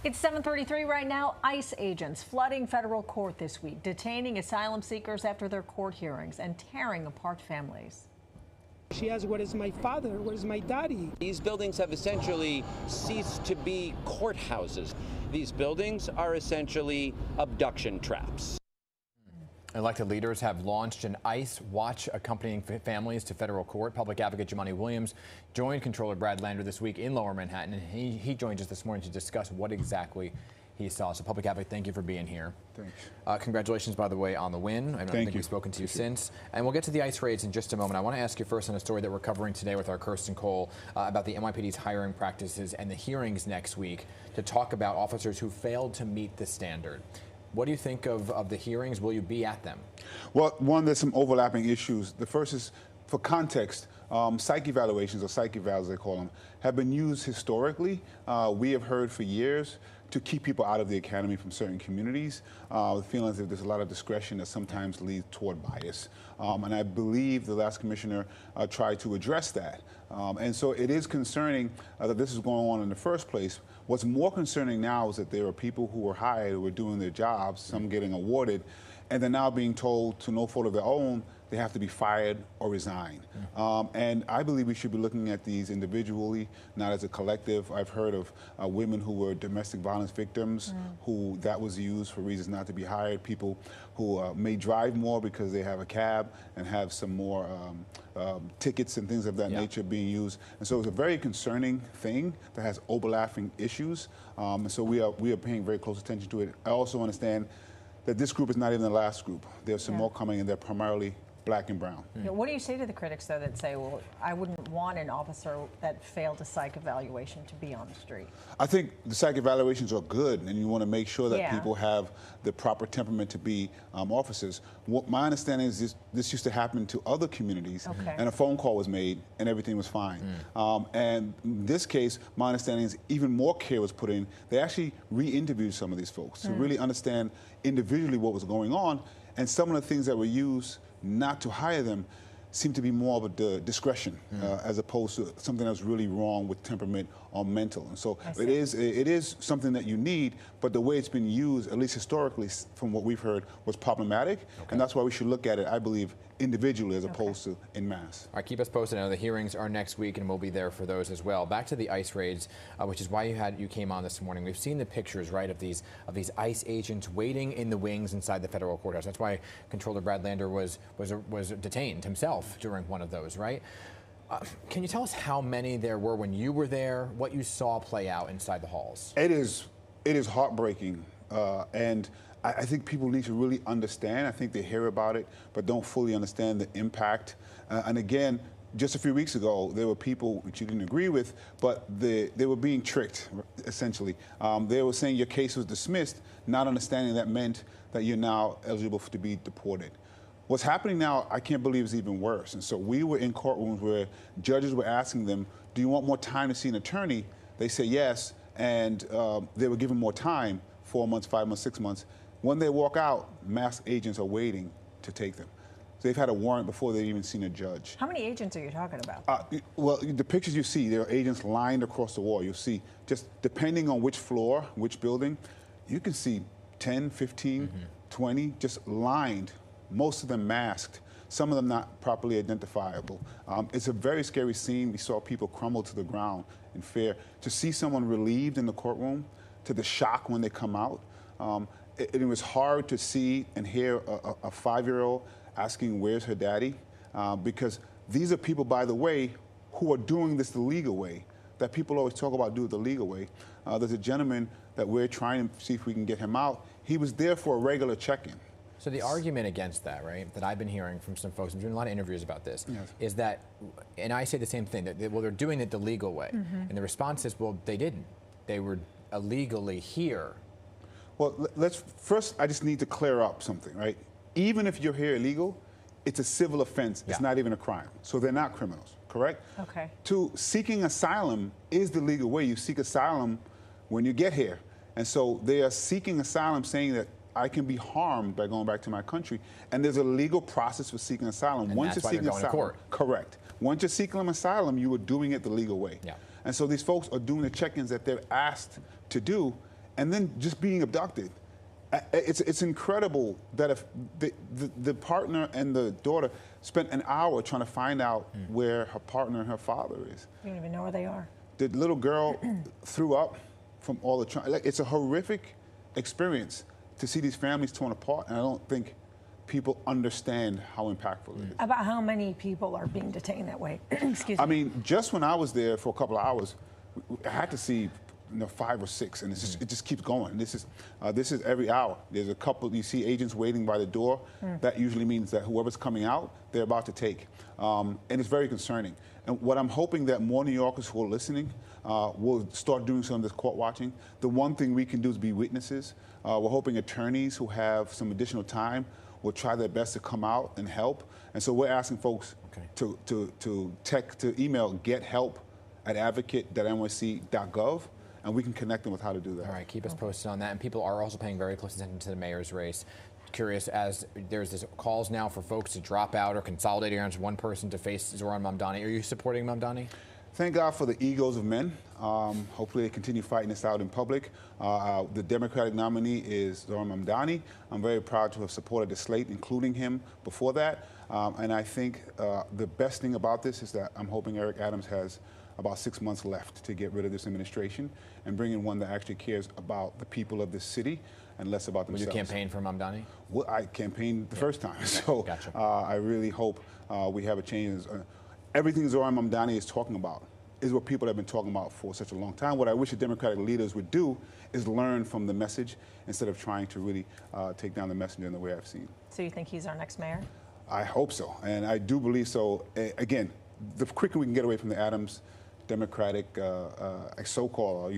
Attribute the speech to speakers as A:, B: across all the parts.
A: It's 7:33 right now. ICE agents flooding federal court this week, detaining asylum seekers after their court hearings and tearing apart families.
B: She asked, where is my father? Where is my daddy?
C: These buildings have essentially ceased to be courthouses. These buildings are essentially abduction traps.
D: Elected leaders have launched an ICE watch accompanying families to federal court. Public Advocate Jumaane Williams joined Controller Brad Lander this week in Lower Manhattan, and he joins us this morning to discuss what exactly he saw. So, Public Advocate, thank you for being here.
E: Thanks.
D: Congratulations, by the way, on the win. I don't think we've spoken to you since. And we'll get to the ICE raids in just a moment. I want to ask you first on a story that we're covering today with our Kirsten Cole about the NYPD's hiring practices and the hearings next week to talk about officers who failed to meet the standard. What do you think of the hearings? Will you be at them?
E: Well, one, there's some overlapping issues. The first is, for context, psych evaluations, or psych evals they call them, have been used historically. We have heard for years to keep people out of the academy from certain communities, with feelings that there's a lot of discretion that sometimes leads toward bias. And I believe the last commissioner tried to address that. And so it is concerning that this is going on in the first place. What's more concerning now is that there are people who were hired, who were doing their jobs, some getting awarded, and they're now being told, to no fault of their own, they have to be fired or resign. And I believe we should be looking at these individually, not as a collective. I've heard of women who were domestic violence victims, who that was used for reasons not to be hired, people who may drive more because they have a cab and have some more tickets and things of that nature being used. And so it's a very concerning thing that has overlapping issues. And so we are paying very close attention to it. I also understand that this group is not even the last group. There's some more coming, and they're primarily black and brown.
A: What do you say to the critics, though, that say, well, I wouldn't want an officer that failed a psych evaluation to be on the street?
E: I think the psych evaluations are good, and you want to make sure that people have the proper temperament to be officers. My understanding is this used to happen to other communities, and a phone call was made, and everything was fine. And in this case, my understanding is even more care was put in. They actually re-interviewed some of these folks to really understand individually what was going on, and some of the things that were used not to hire them seem to be more of a discretion as opposed to something that's really wrong with temperament or mental. And so it is something that you need, but the way it's been used, at least historically, from what we've heard, was problematic. And that's why we should look at it, I believe, individually as opposed to en masse.
D: All right, keep us posted. I know the hearings are next week, and we'll be there for those as well. Back to the ICE raids, which is why you came on this morning. We've seen the pictures, right, of these ICE agents waiting in the wings inside the federal courthouse. That's why Controller Brad Lander was detained himself during one of those, right? Can you tell us how many there were when you were there, what you saw play out inside the halls?
E: It is heartbreaking, and I think people need to really understand. I think they hear about it, but don't fully understand the impact. And again, just a few weeks ago, there were people which you didn't agree with, but they were being tricked, essentially. They were saying your case was dismissed, not understanding that meant that you're now eligible to be deported. What's happening now, I can't believe, is even worse. And so we were in courtrooms where judges were asking them, do you want more time to see an attorney? They say yes, and they were given more time, 4 months, 5 months, 6 months. When they walk out, masked agents are waiting to take them. So they've had a warrant before they've even seen a judge.
A: How many agents are you talking about?
E: Well, the pictures you see, there are agents lined across the wall. You'll see, just depending on which floor, which building, you can see 10, 15, 20 just lined, most of them masked, some of them not properly identifiable. It's a very scary scene. We saw people crumble to the ground in fear. To see someone relieved in the courtroom, to the shock when they come out, it was hard to see and hear a 5-year-old asking where's her daddy, because these are people, by the way, who are doing this the legal way, that people always talk about do it the legal way. There's a gentleman that we're trying to see if we can get him out. He was there for a regular check-in.
D: So the argument against that, right, that I've been hearing from some folks, I'm doing a lot of interviews about this, is that, and I say the same thing, that well, they're doing it the legal way. And the response is, well, they didn't. They were illegally here.
E: Well, first, I just need to clear up something, right? Even if you're here illegal, it's a civil offense. It's not even a crime. So they're not criminals, correct?
A: Okay.
E: To seeking asylum is the legal way. You seek asylum when you get here. And so they are seeking asylum, saying that I can be harmed by going back to my country. And there's a legal process for seeking asylum.
D: And
E: once
D: that's
E: you're seeking
D: why they're going
E: asylum,
D: to court.
E: Correct. Once you're seeking asylum, you are doing it the legal way.
D: Yeah.
E: And so these folks are doing the check-ins that they're asked to do. and then just being abducted. It's incredible that if the partner and the daughter spent an hour trying to find out where her partner and her father is.
A: You don't even know where they are.
E: The little girl threw up from all the trauma. Like, it's a horrific experience to see these families torn apart, and I don't think people understand how impactful it is.
A: About how many people are being detained that way? Excuse me.
E: I mean, just when I was there for a couple of hours, I had to see 5 or 6, and it just keeps going. This is every hour. There's a couple. You see agents waiting by the door. That usually means that whoever's coming out, they're about to take, and it's very concerning. And what I'm hoping that more New Yorkers who are listening will start doing some of this court watching. The one thing we can do is be witnesses. We're hoping attorneys who have some additional time will try their best to come out and help. And so we're asking folks to email gethelp@advocate.nyc.gov, and we can connect them with how to do that.
D: All right, keep us posted on that. And people are also paying very close attention to the mayor's race. Curious, as there's this calls now for folks to drop out or consolidate around one person to face Zohran Mamdani. Are you supporting Mamdani?
E: Thank God for the egos of men. Hopefully they continue fighting this out in public. The Democratic nominee is Zohran Mamdani. I'm very proud to have supported the slate, including him before that. And I think the best thing about this is that I'm hoping Eric Adams has about 6 months left to get rid of this administration and bring in one that actually cares about the people of this city and less about themselves.
D: Will you campaign for Mamdani?
E: Well, I campaigned the first time, so
D: Gotcha.
E: I really hope we have a change. Everything Zohran Mamdani is talking about is what people have been talking about for such a long time. What I wish the Democratic leaders would do is learn from the message instead of trying to really take down the messenger in the way I've seen.
A: So you think he's our next mayor?
E: I hope so, and I do believe so. Again, the quicker we can get away from the Adams Democratic so-called,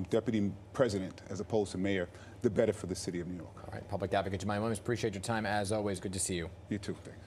E: deputy president as opposed to mayor, the better for the city of New York.
D: All right, Public Advocate Jumaane Williams, appreciate your time as always. Good to see you.
E: You too, thanks.